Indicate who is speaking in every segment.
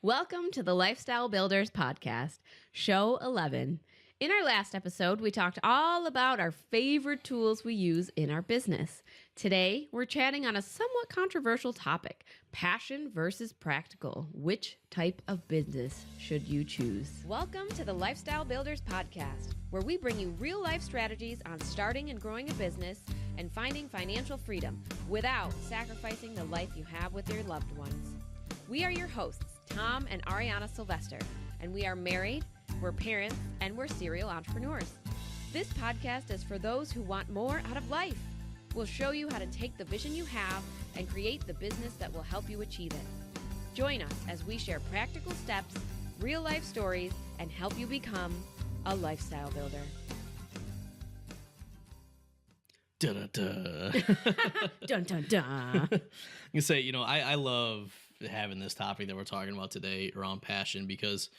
Speaker 1: Welcome to the Lifestyle Builders Podcast, Show 11. In our last episode, we talked all about our favorite tools we use in our business. Today, we're chatting on a somewhat controversial topic, passion versus practical. Which type of business should you choose? Welcome to the Lifestyle Builders Podcast, where we bring you real-life strategies on starting and growing a business and finding financial freedom without sacrificing the life you have with your loved ones. We are your hosts, Tom and Ariana Sylvester, and we are married, we're parents, and we're serial entrepreneurs. This podcast is for those who want more out of life. We'll show you how to take the vision you have and create the business that will help you achieve it. Join us as we share practical steps, real-life stories, and help you become a lifestyle builder. Dun, dun, dun.
Speaker 2: I can say, I love having this topic that we're talking about today around passion because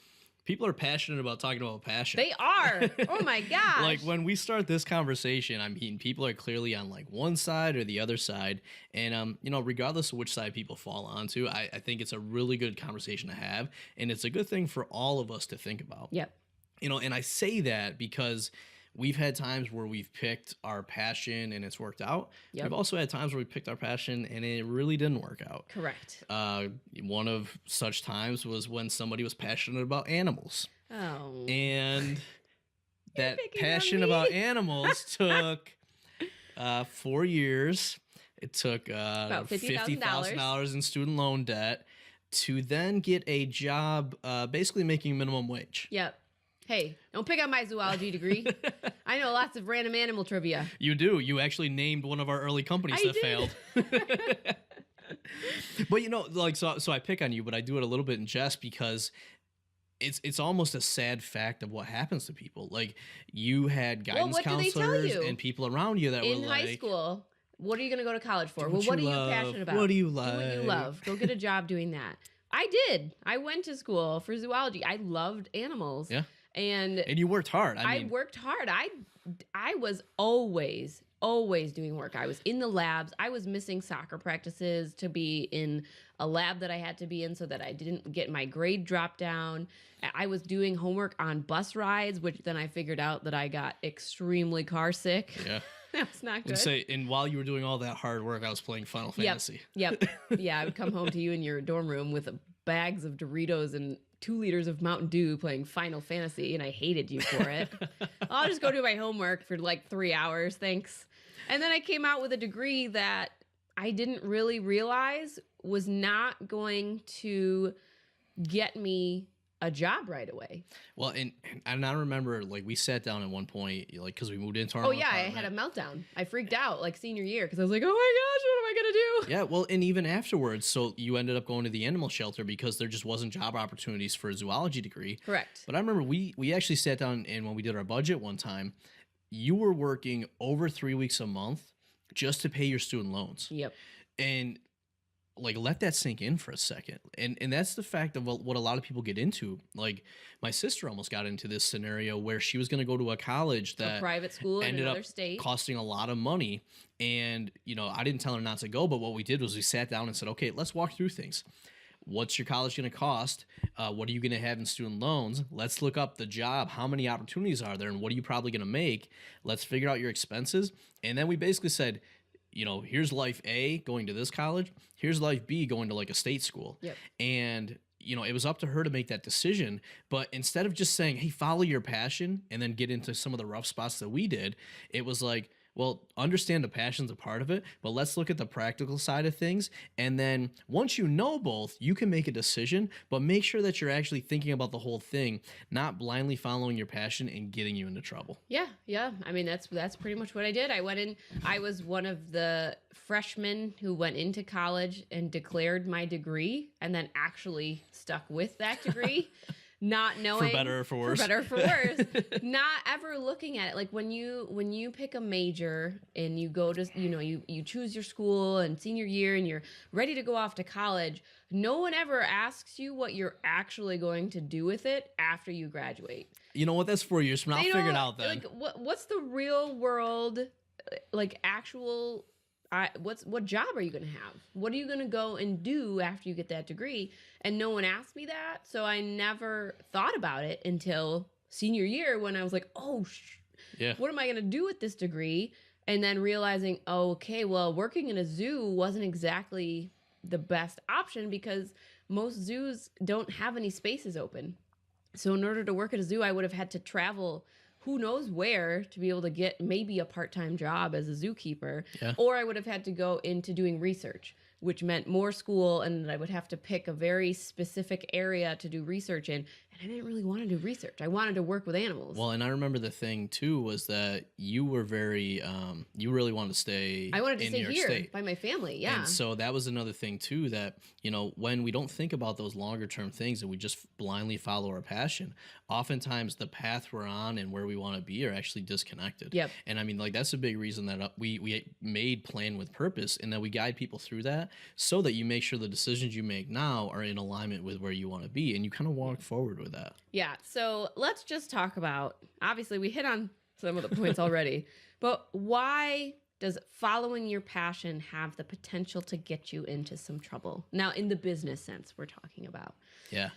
Speaker 2: people are passionate about talking about passion.
Speaker 1: They are. Oh my gosh.
Speaker 2: Like when we start this conversation, I mean, people are clearly on like one side or the other side. And, regardless of which side people fall onto, I think it's a really good conversation to have. And it's a good thing for all of us to think about.
Speaker 1: Yep.
Speaker 2: And I say that because we've had times where we've picked our passion and it's worked out. Yep. We've also had times where we picked our passion and it really didn't work out.
Speaker 1: Correct.
Speaker 2: One of such times was when somebody was passionate about animals.
Speaker 1: Oh.
Speaker 2: And that passion about animals took 4 years. It took
Speaker 1: about
Speaker 2: $50,000 in student loan debt to then get a job basically making minimum wage.
Speaker 1: Yep. Hey, don't pick on my zoology degree. I know lots of random animal trivia.
Speaker 2: You do. You actually named one of our early companies that failed. But so I pick on you, but I do it a little bit in jest because it's almost a sad fact of what happens to people. Like you had guidance counselors and people around you that were like, in
Speaker 1: high school, what are you going to go to college for? Well, what are you passionate about?
Speaker 2: What do you like?
Speaker 1: Do what you love. Go get a job doing that. I did. I went to school for zoology. I loved animals.
Speaker 2: Yeah.
Speaker 1: And
Speaker 2: you worked hard.
Speaker 1: I worked hard. I was always doing work. I was in the labs. I was missing soccer practices to be in a lab that I had to be in so that I didn't get my grade dropped down. I was doing homework on bus rides, which then I figured out that I got extremely car sick.
Speaker 2: Yeah.
Speaker 1: That's not good.
Speaker 2: And while you were doing all that hard work, I was playing Final Fantasy.
Speaker 1: Yep. Yeah, I would come home to you in your dorm room with bags of Doritos and 2 liters of Mountain Dew playing Final Fantasy, and I hated you for it. I'll just go do my homework for like 3 hours, thanks. And then I came out with a degree that I didn't really realize was not going to get me a job right away.
Speaker 2: Well, and I remember like we sat down at one point, like because we moved into our
Speaker 1: apartment. I had a meltdown. I freaked out like senior year because I was like, oh my gosh, what am I gonna do?
Speaker 2: Yeah, well, and even afterwards, so you ended up going to the animal shelter because there just wasn't job opportunities for a zoology degree.
Speaker 1: Correct.
Speaker 2: But I remember we actually sat down and when we did our budget one time, you were working over 3 weeks a month just to pay your student loans.
Speaker 1: Yep.
Speaker 2: And like let that sink in for a second. And that's the fact of what a lot of people get into. Like my sister almost got into this scenario where she was going to go to a college that
Speaker 1: a private school
Speaker 2: ended
Speaker 1: in another
Speaker 2: up
Speaker 1: state
Speaker 2: costing a lot of money. And, I didn't tell her not to go, but what we did was we sat down and said, okay, let's walk through things. What's your college going to cost? What are you going to have in student loans? Let's look up the job. How many opportunities are there? And what are you probably going to make? Let's figure out your expenses. And then we basically said, here's life A, going to this college. Here's life B, going to like a state school.
Speaker 1: Yep.
Speaker 2: And, it was up to her to make that decision. But instead of just saying, hey, follow your passion and then get into some of the rough spots that we did, it was like, well, understand the passion's a part of it, but let's look at the practical side of things. And then once you know both, you can make a decision, but make sure that you're actually thinking about the whole thing, not blindly following your passion and getting you into trouble.
Speaker 1: Yeah. I mean, that's pretty much what I did. I was one of the freshmen who went into college and declared my degree and then actually stuck with that degree. Not knowing
Speaker 2: for better or for worse.
Speaker 1: Not ever looking at it. Like when you pick a major and you go to, you choose your school and senior year and you're ready to go off to college, no one ever asks you what you're actually going to do with it after you graduate.
Speaker 2: You know what? That's 4 years from now. I'll figure it out then.
Speaker 1: Like what's the real world, like actual what job are you going to have? What are you going to go and do after you get that degree? And no one asked me that. So I never thought about it until senior year when I was like,
Speaker 2: Yeah.
Speaker 1: what am I going to do with this degree? And then realizing, okay, well, working in a zoo wasn't exactly the best option because most zoos don't have any spaces open. So in order to work at a zoo, I would have had to travel who knows where to be able to get maybe a part-time job as a zookeeper.
Speaker 2: Yeah.
Speaker 1: Or I would have had to go into doing research, which meant more school, and I would have to pick a very specific area to do research in. And I didn't really want to do research. I wanted to work with animals.
Speaker 2: Well, and I remember the thing too was that you were very, you really wanted to stay.
Speaker 1: I wanted to
Speaker 2: in
Speaker 1: stay
Speaker 2: New York
Speaker 1: here
Speaker 2: State.
Speaker 1: by my family. Yeah.
Speaker 2: And so that was another thing too, that, you know, when we don't think about those longer term things and we just blindly follow our passion, oftentimes the path we're on and where we want to be are actually disconnected.
Speaker 1: Yep.
Speaker 2: And I mean, like, that's a big reason that we made Plan with Purpose, and that we guide people through that so that you make sure the decisions you make now are in alignment with where you want to be, and you kind of walk forward with that.
Speaker 1: Yeah. So let's just talk about, obviously we hit on some of the points already, but why does following your passion have the potential to get you into some trouble? Now, in the business sense, we're talking about.
Speaker 2: Yeah.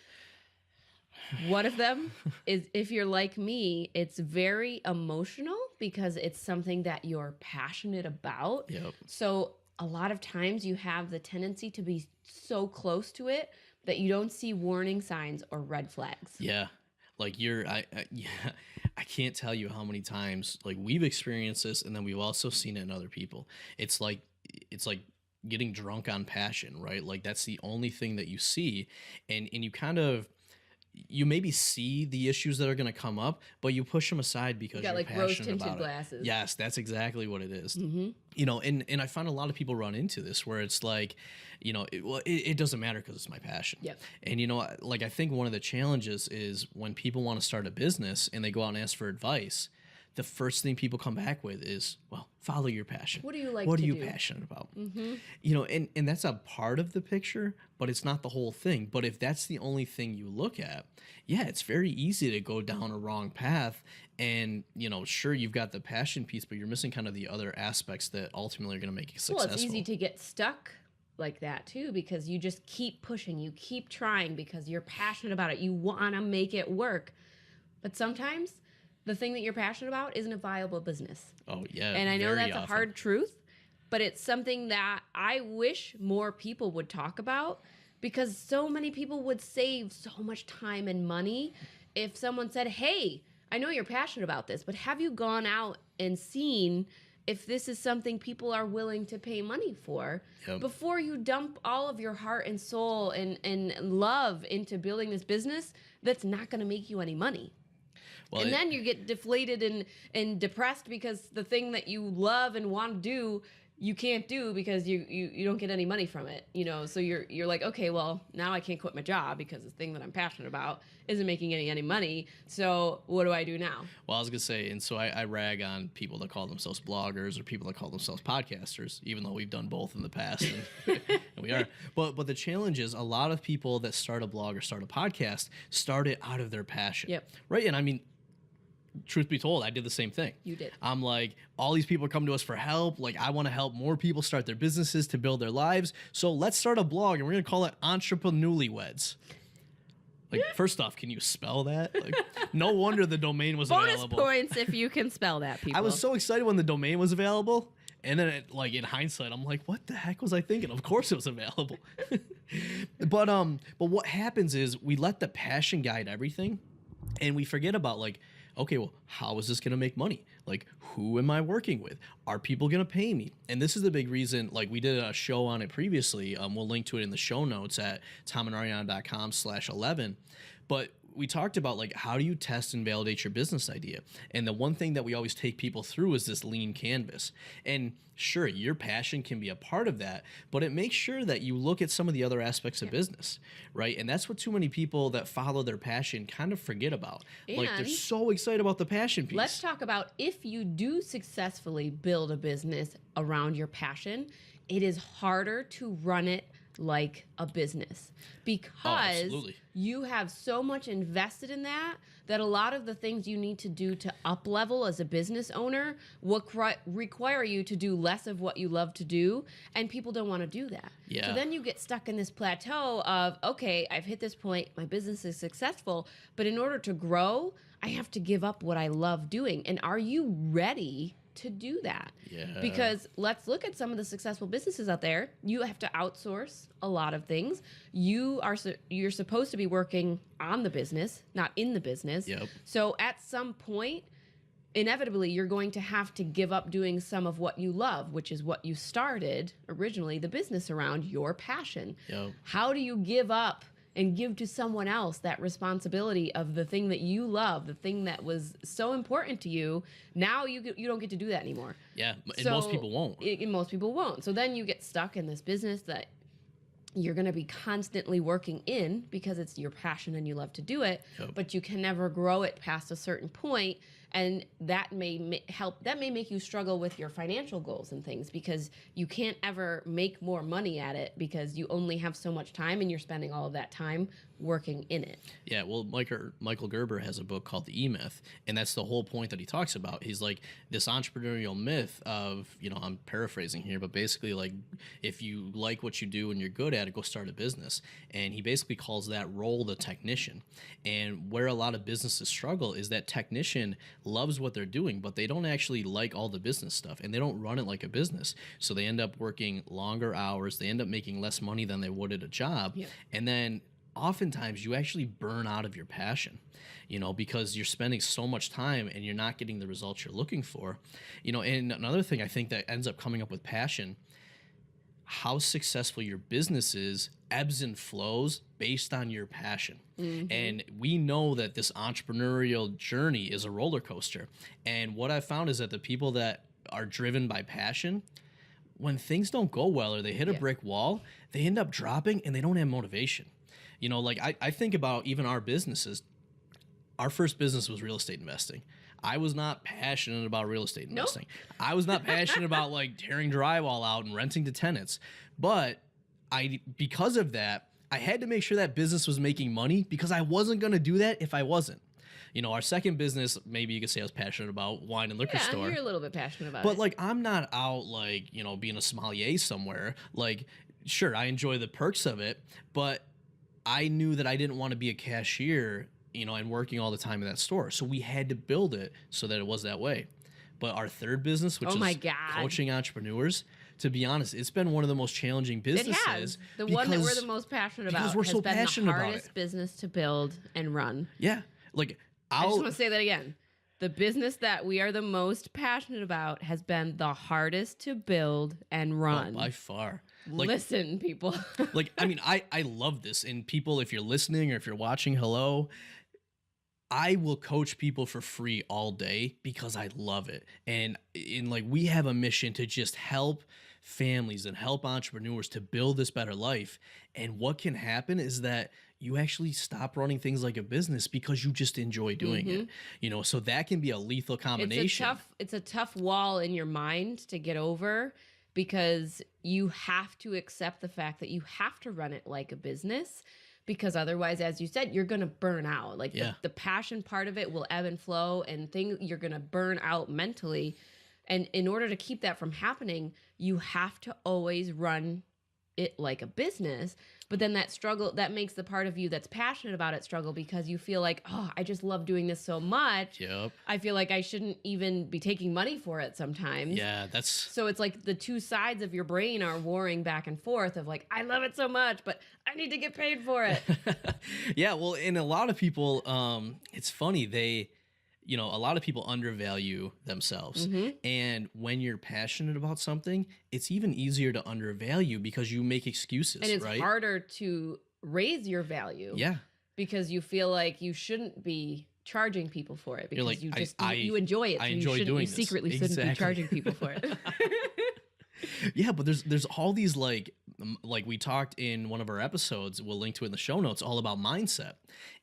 Speaker 1: One of them is, if you're like me, it's very emotional because it's something that you're passionate about.
Speaker 2: Yep.
Speaker 1: So a lot of times you have the tendency to be so close to it that you don't see warning signs or red flags.
Speaker 2: Yeah. Like yeah, I can't tell you how many times like we've experienced this, and then we've also seen it in other people. It's like getting drunk on passion, right? Like that's the only thing that you see, and you kind of, you maybe see the issues that are going to come up, but you push them aside because
Speaker 1: You got
Speaker 2: you're
Speaker 1: like
Speaker 2: passionate
Speaker 1: rose-tinted
Speaker 2: about
Speaker 1: glasses.
Speaker 2: it. Yes, that's exactly what it is.
Speaker 1: Mm-hmm.
Speaker 2: You know, and I find a lot of people run into this where it's like, you know, it doesn't matter because it's my passion.
Speaker 1: Yep.
Speaker 2: And, you know, like I think one of the challenges is when people want to start a business and they go out and ask for advice, the first thing people come back with is, well, follow your passion.
Speaker 1: What do you like
Speaker 2: What
Speaker 1: to
Speaker 2: are you
Speaker 1: do?
Speaker 2: passionate about?
Speaker 1: Mm-hmm.
Speaker 2: You know, and that's a part of the picture, but it's not the whole thing. But if that's the only thing you look at, yeah, it's very easy to go down a wrong path. And, you know, sure, you've got the passion piece, but you're missing kind of the other aspects that ultimately are going to make you successful.
Speaker 1: Well, it's easy to get stuck like that too, because you just keep pushing, you keep trying because you're passionate about it. You want to make it work. But sometimes the thing that you're passionate about isn't a viable business.
Speaker 2: Oh, yeah.
Speaker 1: And I know
Speaker 2: very
Speaker 1: that's a
Speaker 2: often.
Speaker 1: hard truth, but it's something that I wish more people would talk about, because so many people would save so much time and money if someone said, hey, I know you're passionate about this, but have you gone out and seen if this is something people are willing to pay money for before you dump all of your heart and soul and love into building this business that's not going to make you any money?
Speaker 2: Well,
Speaker 1: And then you get deflated and depressed because the thing that you love and want to do, you can't do because you don't get any money from it. You know, so you're like, okay, well, now I can't quit my job because the thing that I'm passionate about isn't making any money. So what do I do now?
Speaker 2: Well, I was going to say, and so I rag on people that call themselves bloggers or people that call themselves podcasters, even though we've done both in the past, and, and we are. But the challenge is a lot of people that start a blog or start a podcast start it out of their passion.
Speaker 1: Yep.
Speaker 2: Right? And I mean, truth be told, I did the same thing.
Speaker 1: You did.
Speaker 2: I'm like, all these people come to us for help. Like, I want to help more people start their businesses to build their lives. So let's start a blog, and we're going to call it Entrepreneurlyweds. Like, first off, can you spell that? Like, no wonder the domain was
Speaker 1: Bonus
Speaker 2: available.
Speaker 1: points if you can spell that, people.
Speaker 2: I was so excited when the domain was available. And then, like, in hindsight, I'm like, what the heck was I thinking? Of course it was available. But what happens is we let the passion guide everything, and we forget about, like, okay, well, how is this going to make money? Like, who am I working with? Are people going to pay me? And this is the big reason, like, we did a show on it previously. We'll link to it in the show notes at tomandariana.com/11. But we talked about, like, how do you test and validate your business idea? And the one thing that we always take people through is this lean canvas. And sure, your passion can be a part of that, but it makes sure that you look at some of the other aspects of business, right? And that's what too many people that follow their passion kind of forget about. Like, they're
Speaker 1: And
Speaker 2: so excited about the passion piece.
Speaker 1: let's talk about, if you do successfully build a business around your passion, it is harder to run it like a business
Speaker 2: Oh,
Speaker 1: because
Speaker 2: absolutely.
Speaker 1: you have so much invested in that a lot of the things you need to do to up level as a business owner will require you to do less of what you love to do, and people don't want to do that.
Speaker 2: Yeah.
Speaker 1: So then you get stuck in this plateau of, okay, I've hit this point, my business is successful, but in order to grow, I have to give up what I love doing. And are you ready to do that?
Speaker 2: Yeah.
Speaker 1: Because let's look at some of the successful businesses out there. You have to outsource a lot of things. You're supposed to be working on the business, not in the business.
Speaker 2: Yep.
Speaker 1: So at some point, inevitably, you're going to have to give up doing some of what you love, which is what you started originally the business around, your passion.
Speaker 2: Yep.
Speaker 1: How do you give up and give to someone else that responsibility of the thing that you love, the thing that was so important to you? Now you don't get to do that anymore.
Speaker 2: Yeah, and
Speaker 1: So
Speaker 2: most people won't.
Speaker 1: Most people won't. So then you get stuck in this business that you're going to be constantly working in because it's your passion and you love to do it,
Speaker 2: Yep.
Speaker 1: but you can never grow it past a certain point, and that may make you struggle with your financial goals and things because you can't ever make more money at it because you only have so much time and you're spending all of that time working in it.
Speaker 2: Yeah, well, Michael Gerber has a book called The E-Myth, and that's the whole point that he talks about. He's like this entrepreneurial myth of, I'm paraphrasing here, but basically like if you like what you do and you're good at it, go start a business. And he basically calls that role the technician. And where a lot of businesses struggle is that technician loves what they're doing, but they don't actually like all the business stuff, and they don't run it like a business. So they end up working longer hours. They end up making less money than they would at a job.
Speaker 1: Yeah.
Speaker 2: And then oftentimes you actually burn out of your passion, because you're spending so much time and you're not getting the results you're looking for. And another thing I think that ends up coming up with passion, how successful your business is ebbs and flows based on your passion. Mm-hmm. And we know that this entrepreneurial journey is a roller coaster. And what I've found is that the people that are driven by passion, when things don't go well or they hit a brick wall, they end up dropping and they don't have motivation. Like I think about even our businesses. Our first business was real estate investing. I was not passionate about real estate investing. Nope. I was not passionate about like tearing drywall out and renting to tenants. But because of that, I had to make sure that business was making money because I wasn't going to do that if I wasn't. Our second business, maybe you could say I was passionate about wine and liquor store.
Speaker 1: Yeah, you're a little bit passionate about it.
Speaker 2: But like, I'm not out like, being a sommelier somewhere. Like, sure, I enjoy the perks of it, but I knew that I didn't want to be a cashier, and working all the time in that store. So we had to build it so that it was that way. But our third business, which is coaching entrepreneurs, to be honest, it's been one of the most challenging businesses.
Speaker 1: It has. The one that we're the most passionate about
Speaker 2: because we're so passionate about it.
Speaker 1: The hardest business to build and run.
Speaker 2: Yeah. Like,
Speaker 1: I just want to say that again. The business that we are the most passionate about has been the hardest to build and run.
Speaker 2: By far.
Speaker 1: Like, listen, people.
Speaker 2: Like, I mean, I love this. And people, if you're listening or if you're watching, hello, I will coach people for free all day because I love it. And like, we have a mission to just help families and help entrepreneurs to build this better life. And what can happen is that you actually stop running things like a business because you just enjoy doing it. So that can be a lethal combination.
Speaker 1: It's a tough wall in your mind to get over because you have to accept the fact that you have to run it like a business. Because otherwise, as you said, you're going to burn out. Like the passion part of it will ebb and flow, and you're going to burn out mentally. And in order to keep that from happening, you have to always run it like a business. But then that makes the part of you that's passionate about it struggle because you feel like, oh, I just love doing this so much.
Speaker 2: Yep.
Speaker 1: I feel like I shouldn't even be taking money for it sometimes.
Speaker 2: Yeah,
Speaker 1: so it's like the two sides of your brain are warring back and forth of like, I love it so much, but I need to get paid for it.
Speaker 2: Yeah, well, and a lot of people, it's funny, a lot of people undervalue themselves. Mm-hmm. And when you're passionate about something, it's even easier to undervalue because you make excuses,
Speaker 1: and it's
Speaker 2: right?
Speaker 1: harder to raise your value.
Speaker 2: Yeah.
Speaker 1: Because you feel like you shouldn't be charging people for it because
Speaker 2: like,
Speaker 1: you enjoy it.
Speaker 2: I enjoy doing this.
Speaker 1: You secretly shouldn't be charging people for it.
Speaker 2: Yeah, but there's all these like we talked in one of our episodes, we'll link to it in the show notes, all about mindset.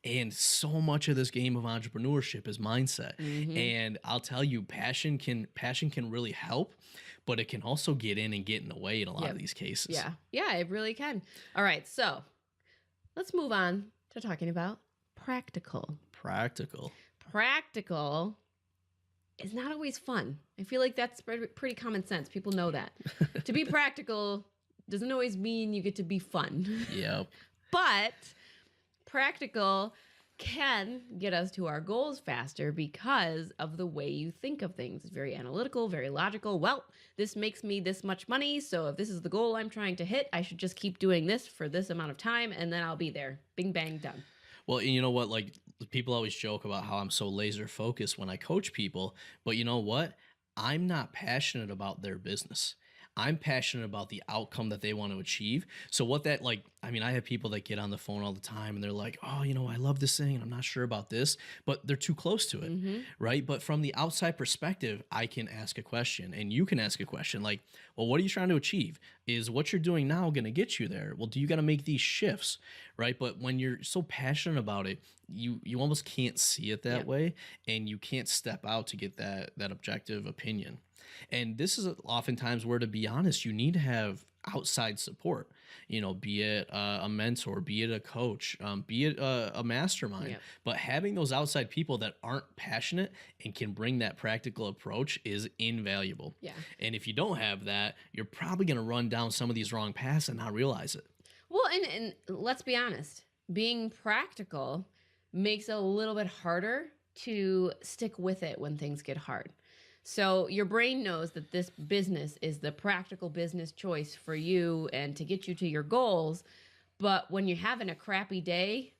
Speaker 2: And so much of this game of entrepreneurship is mindset. Mm-hmm. And I'll tell you, passion can really help. but it can also get in and get in the way in a lot
Speaker 1: Yep.
Speaker 2: of these cases.
Speaker 1: Yeah. Yeah, it really can. All right. So let's move on to talking about practical.
Speaker 2: Practical.
Speaker 1: Practical is not always fun. I feel like that's pretty common sense. People know that. To be practical doesn't always mean you get to be fun.
Speaker 2: Yep.
Speaker 1: But practical can get us to our goals faster because of the way you think of things. It's very analytical, very logical. Well, this makes me this much money, so if this is the goal I'm trying to hit, I should just keep doing this for this amount of time, and then I'll be there. Bing, bang, done.
Speaker 2: Well, and you know what? Like, people always joke about how I'm so laser focused when I coach people, but you know what? I'm not passionate about their business. I'm passionate about the outcome that they want to achieve. So what that, like, I mean, I have people that get on the phone all the time and they're like, oh, you know, I love this thing and I'm not sure about this, but they're too close to it.
Speaker 1: Mm-hmm.
Speaker 2: Right. But from the outside perspective, I can ask a question and you can ask a question like, well, what are you trying to achieve? Is what you're doing now going to get you there? Well, do you got to make these shifts? Right. But when you're so passionate about it, you almost can't see it that way, and you can't step out to get that objective opinion. And this is oftentimes where, to be honest, you need to have outside support, you know, be it a mentor, be it a coach, be it a mastermind. But having those outside people that aren't passionate and can bring that practical approach is invaluable.
Speaker 1: Yeah.
Speaker 2: And if you don't have that, you're probably going to run down some of these wrong paths and not realize it.
Speaker 1: Well, and let's be honest, being practical makes it a little bit harder to stick with it when things get hard. So your brain knows that this business is the practical business choice for you and to get you to your goals. But when you're having a crappy day,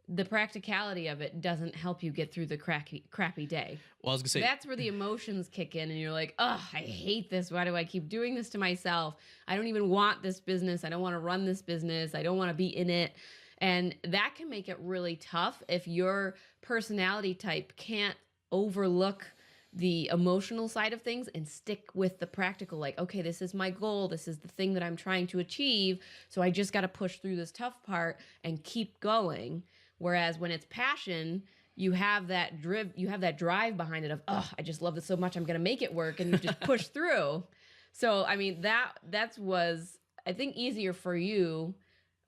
Speaker 1: the practicality of it doesn't help you get through the crappy day.
Speaker 2: Well, I was gonna say
Speaker 1: that's where the emotions kick in and you're like, oh, I hate this. Why do I keep doing this to myself? I don't even want this business. I don't want to run this business. I don't want to be in it. And that can make it really tough if your personality type can't overlook the emotional side of things and stick with the practical. Like, okay, this is my goal. This is the thing that I'm trying to achieve. So I just got to push through this tough part and keep going. Whereas when it's passion, you have that drive behind it of, oh, I just love this so much. I'm going to make it work. And you just push through. So, I mean, that was, I think, easier for you,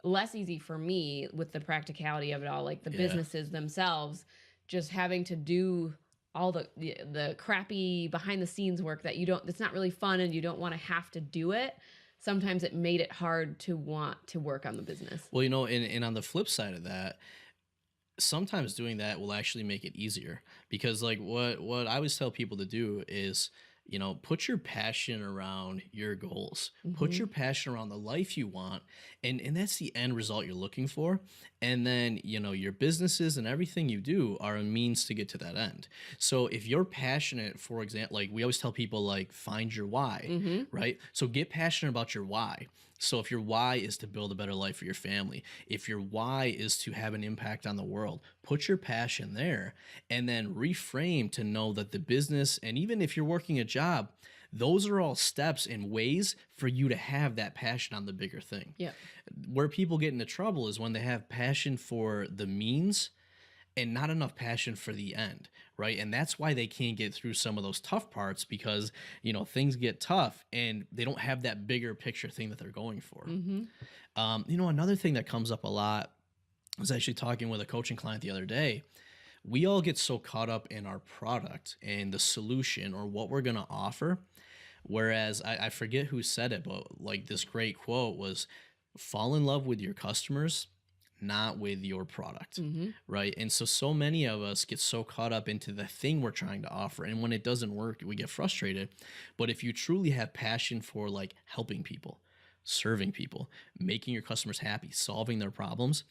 Speaker 1: less easy for me with the practicality of it all, like the businesses themselves, just having to do all the crappy behind the scenes work that's not really fun and you don't want to have to do it. Sometimes it made it hard to want to work on the business.
Speaker 2: Well, you know, and on the flip side of that, sometimes doing that will actually make it easier, because like what I always tell people to do is, you know, put your passion around your goals, put your passion around the life you want. And that's the end result you're looking for. And then, you know, your businesses and everything you do are a means to get to that end. So if you're passionate, for example, like we always tell people, like, find your why, right? So get passionate about your why. So if your why is to build a better life for your family, if your why is to have an impact on the world, put your passion there and then reframe to know that the business, and even if you're working a job, those are all steps and ways for you to have that passion on the bigger thing.
Speaker 1: Yeah.
Speaker 2: Where people get into trouble is when they have passion for the means and not enough passion for the end, right? And that's why they can't get through some of those tough parts, because, you know, things get tough and they don't have that bigger picture thing that they're going for. You know, another thing that comes up a lot, I was actually talking with a coaching client the other day. We all get so caught up in our product and the solution or what we're going to offer. Whereas I forget who said it, but like this great quote was, fall in love with your customers, not with your product, right? And so many of us get so caught up into the thing we're trying to offer, and when it doesn't work, we get frustrated. But if you truly have passion for like helping people, serving people, making your customers happy, solving their problems,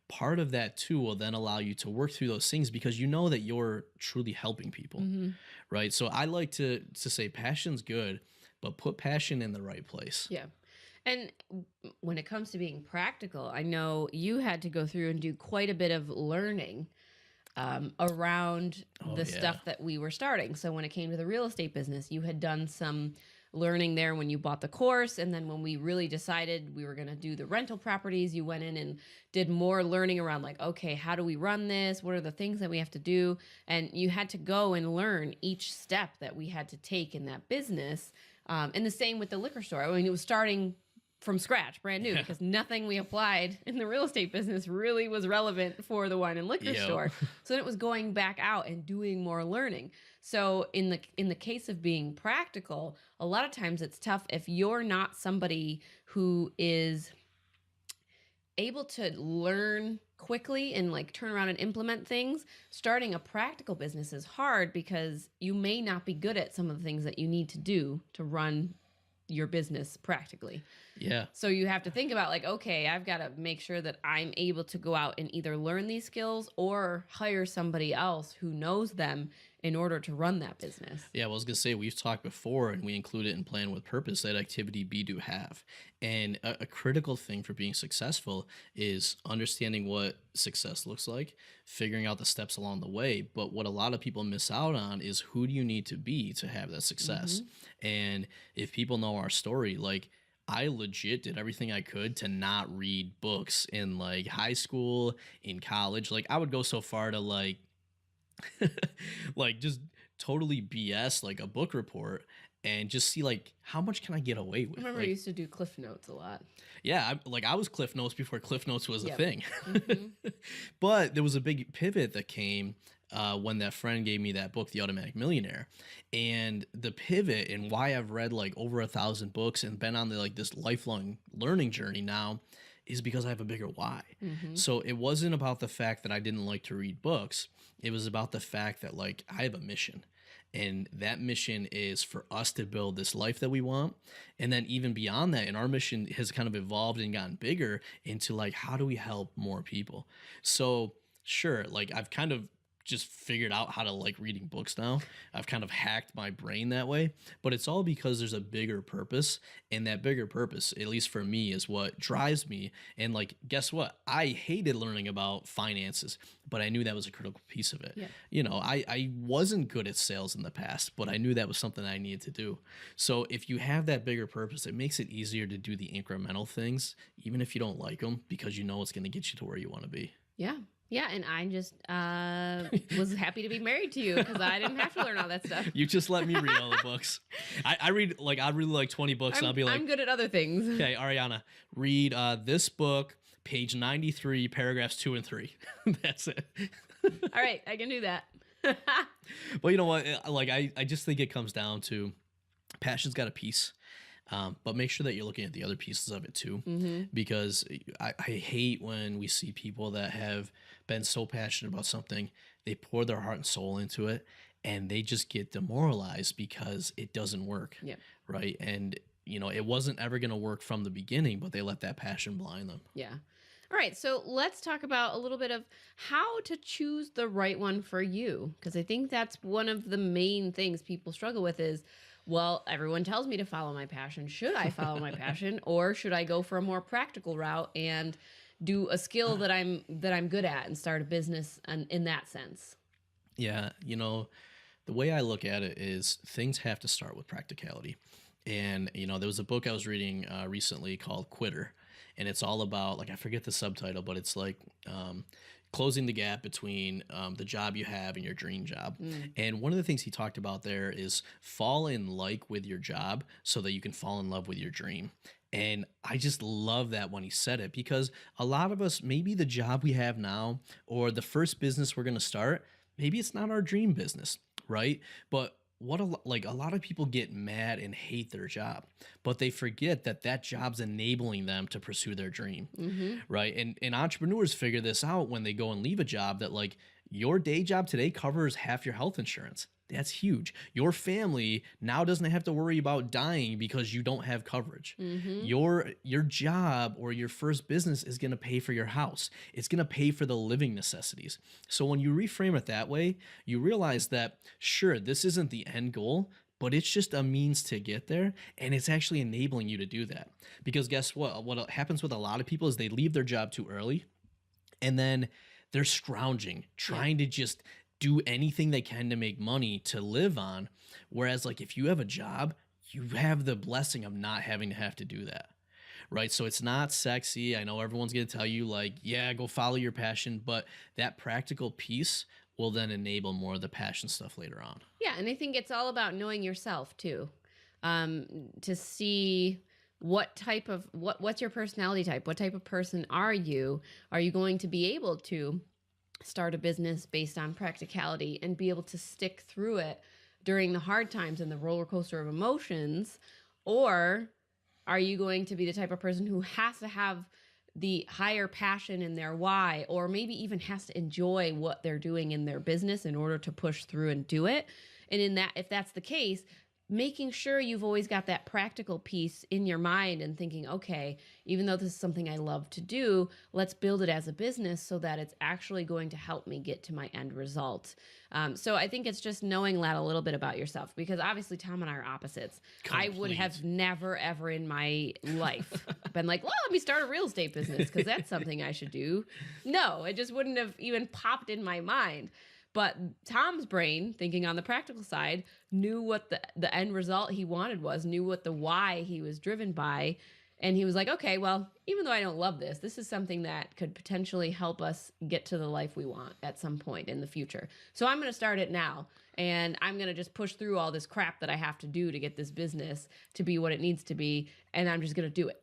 Speaker 2: part of that too will then allow you to work through those things because you know that you're truly helping people, right? So I like to say passion's good, but put passion in the right place.
Speaker 1: Yeah. And when it comes to being practical, I know you had to go through and do quite a bit of learning around the stuff that we were starting. So when it came to the real estate business, you had done some learning there when you bought the course. And then when we really decided we were going to do the rental properties, you went in and did more learning around like, okay, how do we run this? What are the things that we have to do? And you had to go and learn each step that we had to take in that business. And the same with the liquor store. I mean, it was starting from scratch, brand new, because nothing we applied in the real estate business really was relevant for the wine and liquor store. So then it was going back out and doing more learning. So in the case of being practical, a lot of times it's tough if you're not somebody who is able to learn quickly and like turn around and implement things. Starting a practical business is hard because you may not be good at some of the things that you need to do to run your business practically.
Speaker 2: Yeah.
Speaker 1: So you have to think about like, okay, I've got to make sure that I'm able to go out and either learn these skills or hire somebody else who knows them in order to run that business.
Speaker 2: Yeah, well, I was going to say, we've talked before and we include it in Plan with Purpose, that activity be, do, have. And a critical thing for being successful is understanding what success looks like, figuring out the steps along the way. But what a lot of people miss out on is who do you need to be to have that success? And if people know our story, like, I legit did everything I could to not read books in like high school, in college. Like I would go so far to like like just totally BS like a book report and just see like how much can I get away with.
Speaker 1: I remember
Speaker 2: like,
Speaker 1: I used to do Cliff Notes a lot.
Speaker 2: yeah, I was Cliff Notes before Cliff Notes was a
Speaker 1: Yep.
Speaker 2: thing. But there was a big pivot that came when that friend gave me that book, The Automatic Millionaire. And the pivot and why I've read like over 1,000 books and been on the like this lifelong learning journey now is because I have a bigger why. So it wasn't about the fact that I didn't like to read books. It was about the fact that like I have a mission. And that mission is for us to build this life that we want. And then even beyond that, and our mission has kind of evolved and gotten bigger into like, how do we help more people? So sure, like I've kind of just figured out how to like reading books now. I've kind of hacked my brain that way, but it's all because there's a bigger purpose, and that bigger purpose, at least for me, is what drives me. And like, guess what? I hated learning about finances, but I knew that was a critical piece of it.
Speaker 1: Yeah.
Speaker 2: You know, I wasn't good at sales in the past, but I knew that was something I needed to do. So if you have that bigger purpose, it makes it easier to do the incremental things, even if you don't like them, because you know it's going to get you to where you want to be.
Speaker 1: Yeah. Yeah, and I just was happy to be married to you because I didn't have to learn all that stuff.
Speaker 2: You just let me read all the books. I read like I really like 20 books. And I'll be like,
Speaker 1: I'm good at other things.
Speaker 2: Okay, Ariana, read this book, page 93, paragraphs 2 and 3. That's it.
Speaker 1: All right, I can do that.
Speaker 2: But you know what? Like I just think it comes down to passion's got a piece. But make sure that you're looking at the other pieces of it too, because I hate when we see people that have been so passionate about something, they pour their heart and soul into it, and they just get demoralized because it doesn't work.
Speaker 1: Yeah.
Speaker 2: Right. And, you know, it wasn't ever going to work from the beginning, but they let that passion blind them.
Speaker 1: Yeah. All right, so let's talk about a little bit of how to choose the right one for you, because I think that's one of the main things people struggle with is, well, everyone tells me to follow my passion. Should I follow my passion, or should I go for a more practical route and do a skill that I'm good at and start a business in that sense?
Speaker 2: Yeah, you know, the way I look at it is things have to start with practicality. And, you know, there was a book I was reading recently called Quitter. And it's all about, like, I forget the subtitle, but it's like closing the gap between the job you have and your dream job. And one of the things he talked about there is fall in like with your job so that you can fall in love with your dream. And I just love that when he said it, because a lot of us, maybe the job we have now or the first business we're going to start, maybe it's not our dream business, right? But what a lot of people get mad and hate their job, but they forget that that job's enabling them to pursue their dream, right? And entrepreneurs figure this out when they go and leave a job, that like your day job today covers half your health insurance. That's huge. Your family now doesn't have to worry about dying because you don't have coverage. Your job or your first business is going to pay for your house. It's going to pay for the living necessities. So when you reframe it that way, you realize that, sure, this isn't the end goal, but it's just a means to get there, and it's actually enabling you to do that. Because guess what? What happens with a lot of people is they leave their job too early, and then they're scrounging, trying to just do anything they can to make money to live on. Whereas like if you have a job, you have the blessing of not having to have to do that. Right. So it's not sexy. I know everyone's going to tell you like, yeah, go follow your passion, but that practical piece will then enable more of the passion stuff later on.
Speaker 1: Yeah, and I think it's all about knowing yourself too. to see what's your personality type? What type of person are you? Are you going to be able to start a business based on practicality and be able to stick through it during the hard times and the roller coaster of emotions? Or are you going to be the type of person who has to have the higher passion in their why, or maybe even has to enjoy what they're doing in their business in order to push through and do it? And in that, if that's the case, making sure you've always got that practical piece in your mind and thinking, okay, even though this is something I love to do, let's build it as a business so that it's actually going to help me get to my end result. So I think it's just knowing that a little bit about yourself, because obviously Tom and I are opposites. I would have never, ever in my life been like, well, let me start a real estate business because that's something I should do. No, it just wouldn't have even popped in my mind. But Tom's brain, thinking on the practical side, knew what the end result he wanted was, knew what the why he was driven by. And he was like, okay, well, even though I don't love this, this is something that could potentially help us get to the life we want at some point in the future. So I'm going to start it now. And I'm going to just push through all this crap that I have to do to get this business to be what it needs to be. And I'm just going to do it.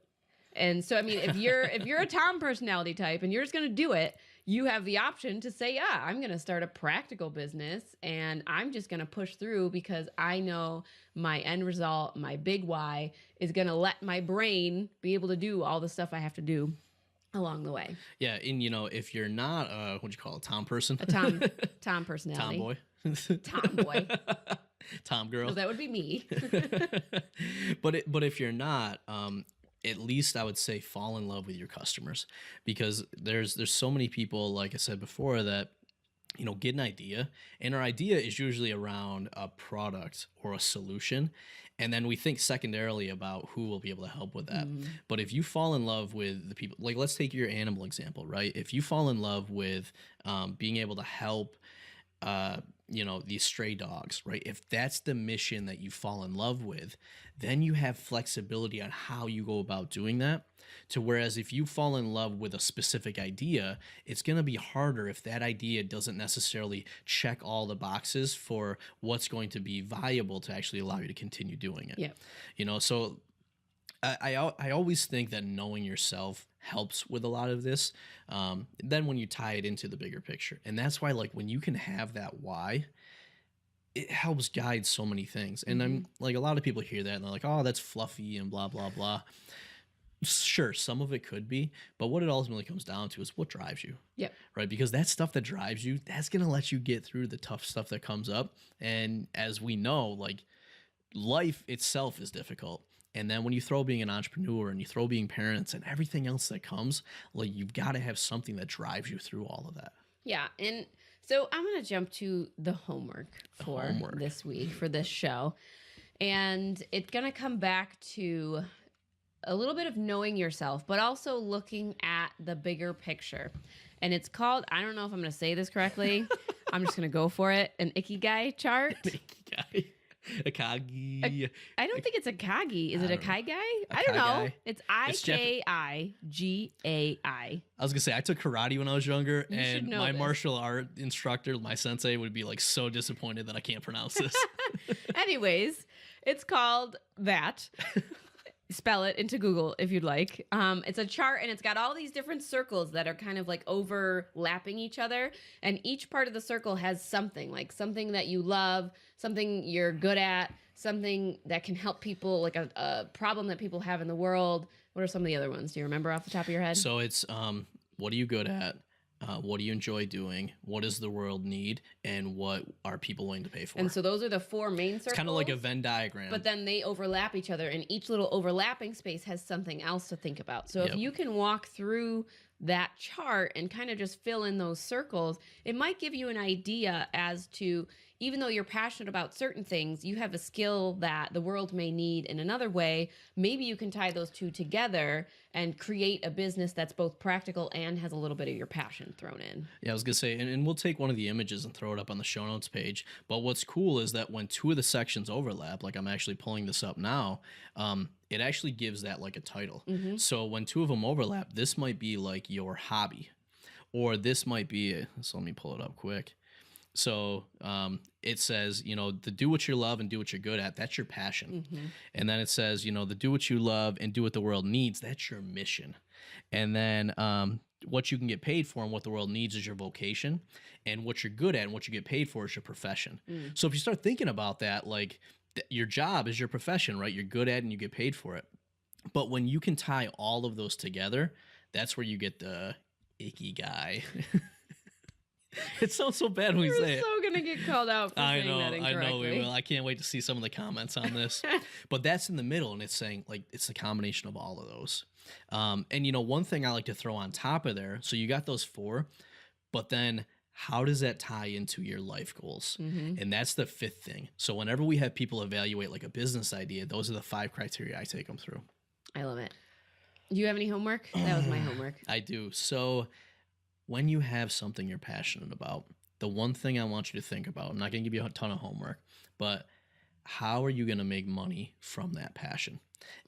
Speaker 1: And so, I mean, if you're a Tom personality type and you're just going to do it, you have the option to say, yeah, I'm going to start a practical business and I'm just going to push through because I know my end result, my big why is going to let my brain be able to do all the stuff I have to do along the way.
Speaker 2: Yeah. And, if you're not, what'd you call it? Tom person?
Speaker 1: A Tom personality.
Speaker 2: Tomboy.
Speaker 1: Tomboy.
Speaker 2: Tom girl.
Speaker 1: So that would be me.
Speaker 2: But if you're not, at least I would say fall in love with your customers, because there's so many people, like I said before, that get an idea, and our idea is usually around a product or a solution, and then we think secondarily about who will be able to help with that. But if you fall in love with the people, like let's take your animal example, right? If you fall in love with being able to help these stray dogs, right? If that's the mission that you fall in love with, then you have flexibility on how you go about doing that. To whereas if you fall in love with a specific idea, it's going to be harder if that idea doesn't necessarily check all the boxes for what's going to be viable to actually allow you to continue doing it.
Speaker 1: Yeah.
Speaker 2: So I always think that knowing yourself helps with a lot of this. Then when you tie it into the bigger picture, and that's why, like, when you can have that why, it helps guide so many things. And I'm like, a lot of people hear that and they're like, oh, that's fluffy and blah, blah, blah. Sure, some of it could be, but what it ultimately comes down to is what drives you.
Speaker 1: Yep.
Speaker 2: Right? Because that stuff that drives you, that's going to let you get through the tough stuff that comes up. And as we know, like, life itself is difficult. And then when you throw being an entrepreneur and you throw being parents and everything else that comes, like, you've got to have something that drives you through all of that.
Speaker 1: Yeah. And so I'm going to jump to the homework for this week, for this show. And it's going to come back to a little bit of knowing yourself, but also looking at the bigger picture. And it's called, I don't know if I'm going to say this correctly. I'm just going to go for it, an Ikigai chart.
Speaker 2: Ikigai. Akagi.
Speaker 1: I don't think it's Akagi. Is it a Kai guy? I don't know. It's Ikigai.
Speaker 2: I was gonna say, I took karate when I was younger, and my martial art instructor, my sensei, would be like so disappointed that I can't pronounce this.
Speaker 1: Anyways, it's called that. Spell it into Google if you'd like. It's a chart, and it's got all these different circles that are kind of like overlapping each other. And each part of the circle has something, like something that you love, something you're good at, something that can help people, like a problem that people have in the world. What are some of the other ones? Do you remember off the top of your head?
Speaker 2: So it's what are you good at? What do you enjoy doing? What does the world need? And what are people willing to pay for?
Speaker 1: And so those are the four main circles.
Speaker 2: It's kind of like a Venn diagram.
Speaker 1: But then they overlap each other, and each little overlapping space has something else to think about. So if you can walk through that chart and kind of just fill in those circles, it might give you an idea as to, even though you're passionate about certain things, you have a skill that the world may need in another way. Maybe you can tie those two together and create a business that's both practical and has a little bit of your passion thrown in.
Speaker 2: Yeah, I was going to say, and we'll take one of the images and throw it up on the show notes page. But what's cool is that when two of the sections overlap, like I'm actually pulling this up now, it actually gives that like a title. So when two of them overlap, this might be like your hobby, or this might be, so let me pull it up quick. So it says, to do what you love and do what you're good at, that's your passion. And then it says, to do what you love and do what the world needs, that's your mission. And then what you can get paid for and what the world needs is your vocation. And what you're good at and what you get paid for is your profession. So if you start thinking about that, like your job is your profession, right? You're good at it and you get paid for it. But when you can tie all of those together, that's where you get the icky guy. It sounds so bad when we say it.
Speaker 1: We're so gonna get called out for saying that incorrectly.
Speaker 2: I know we will. I can't wait to see some of the comments on this. But that's in the middle, and it's saying like it's the combination of all of those. And one thing I like to throw on top of there. So you got those 4, but then how does that tie into your life goals? And that's the 5th thing. So whenever we have people evaluate like a business idea, those are the 5 criteria I take them through.
Speaker 1: I love it. Do you have any homework? That was my homework.
Speaker 2: I do. So when you have something you're passionate about, the one thing I want you to think about, I'm not going to give you a ton of homework, but how are you going to make money from that passion?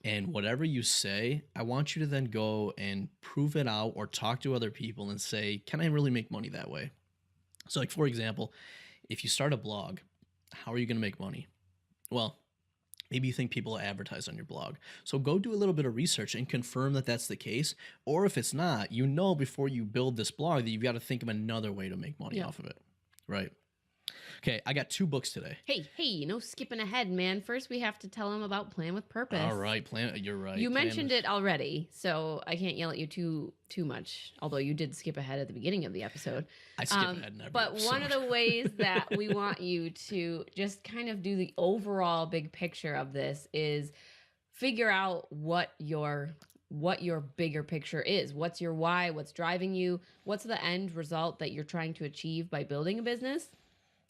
Speaker 2: And whatever you say, I want you to then go and prove it out or talk to other people and say, can I really make money that way? So like, for example, if you start a blog, how are you going to make money? Well, maybe you think people advertise on your blog. So go do a little bit of research and confirm that that's the case. Or if it's not, before you build this blog that you've got to think of another way to make money off of it. Right. Okay, I got 2 books today.
Speaker 1: Hey, no skipping ahead, man. First, we have to tell them about Plan with Purpose.
Speaker 2: All right, you're right.
Speaker 1: You mentioned it already, so I can't yell at you too much, although you did skip ahead at the beginning of the episode.
Speaker 2: I skip ahead in every
Speaker 1: But
Speaker 2: episode.
Speaker 1: one of the ways that we want you to just kind of do the overall big picture of this is figure out what your bigger picture is. What's your why? What's driving you? What's the end result that you're trying to achieve by building a business?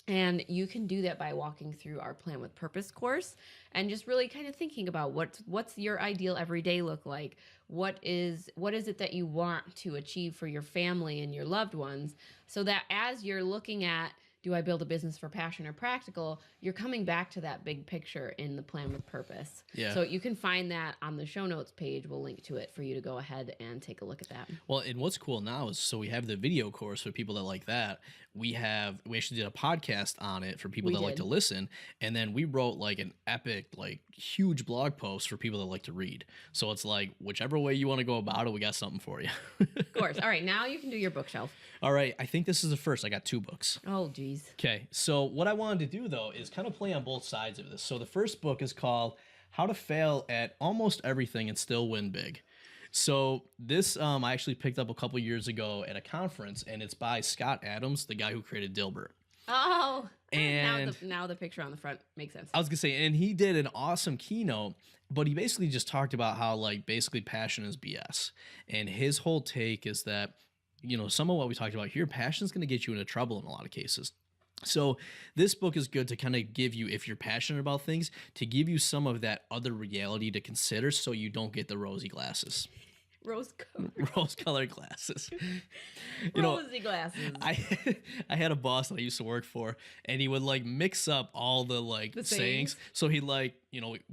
Speaker 1: And you can do that by walking through our Plan with Purpose course and just really kind of thinking about what's your ideal everyday look like? What is it that you want to achieve for your family and your loved ones, so that as you're looking at, do I build a business for passion or practical, you're coming back to that big picture in the Plan with Purpose.
Speaker 2: Yeah.
Speaker 1: So you can find that on the show notes page. We'll link to it for you to go ahead and take a look at that.
Speaker 2: Well, and what's cool now is, so we have the video course for people that like that. We actually did a podcast on it for people that like to listen. And then we wrote like an epic, like huge blog post for people that like to read. So it's like, whichever way you want to go about it, we got something for you.
Speaker 1: Of course. All right. Now you can do your bookshelf.
Speaker 2: All right. I think this is the first. I got 2 books.
Speaker 1: Oh, geez.
Speaker 2: Okay. So what I wanted to do though is kind of play on both sides of this. So the first book is called How to Fail at Almost Everything and Still Win Big. So this I actually picked up a couple years ago at a conference, and it's by Scott Adams, the guy who created Dilbert.
Speaker 1: Oh,
Speaker 2: and
Speaker 1: now the picture on the front makes sense.
Speaker 2: I was gonna say, and he did an awesome keynote, but he basically just talked about how like basically passion is BS, and his whole take is that some of what we talked about here, passion is going to get you into trouble in a lot of cases. So this book is good to kind of give you, if you're passionate about things, to give you some of that other reality to consider, so you don't get the rosy glasses. Rose-colored glasses.
Speaker 1: Rosy glasses.
Speaker 2: I had a boss that I used to work for, and he would like mix up all the like the sayings. So he like,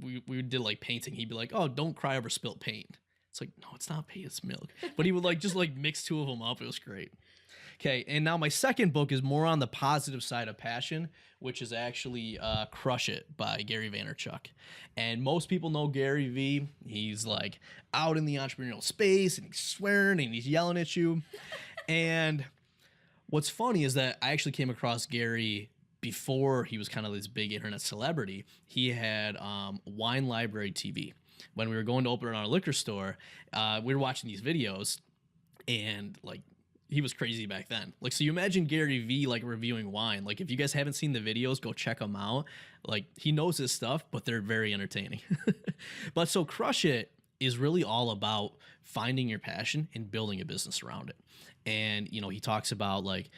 Speaker 2: we did like painting. He'd be like, "Oh, don't cry over spilt paint." It's like, no, it's not paint, it's milk. But he would like just like mix 2 of them up. It was great. Okay, and now my second book is more on the positive side of passion, which is actually Crush It by Gary Vaynerchuk. And most people know Gary V. He's like out in the entrepreneurial space, and he's swearing and he's yelling at you. And what's funny is that I actually came across Gary before he was kind of this big internet celebrity. He had Wine Library TV. When we were going to open our liquor store, we were watching these videos, and like, he was crazy back then. Like, so you imagine Gary V like reviewing wine. Like, if you guys haven't seen the videos, go check them out. Like, he knows his stuff, but they're very entertaining. But so Crush It is really all about finding your passion and building a business around it. And, he talks about like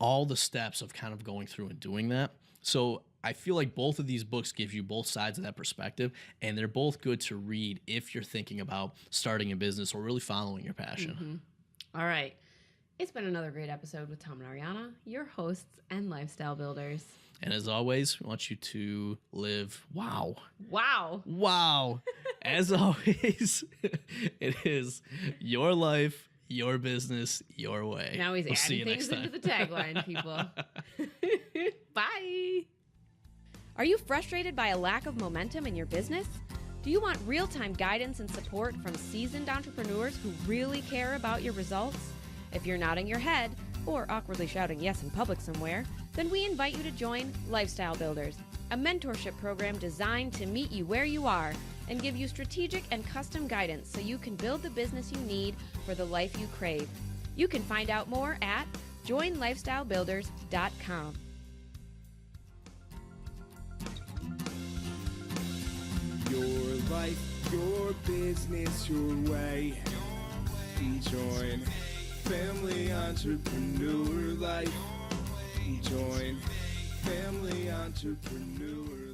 Speaker 2: all the steps of kind of going through and doing that. So I feel like both of these books give you both sides of that perspective, and they're both good to read if you're thinking about starting a business or really following your passion.
Speaker 1: Mm-hmm. All right. It's been another great episode with Tom and Ariana, your hosts and lifestyle builders.
Speaker 2: And as always, we want you to live wow.
Speaker 1: Wow.
Speaker 2: Wow. As always, it is your life, your business your way.
Speaker 1: Now he's
Speaker 2: We'll see
Speaker 1: adding
Speaker 2: you
Speaker 1: things
Speaker 2: next
Speaker 1: into
Speaker 2: time.
Speaker 1: the tagline, people. Bye. Are you frustrated by a lack of momentum in your business? Do you want real-time guidance and support from seasoned entrepreneurs who really care about your results? If you're nodding your head or awkwardly shouting yes in public somewhere, then we invite you to join Lifestyle Builders, a mentorship program designed to meet you where you are and give you strategic and custom guidance so you can build the business you need for the life you crave. You can find out more at joinlifestylebuilders.com.
Speaker 3: Your life, your business, your way. Join Family Entrepreneur Life. Join Family Entrepreneur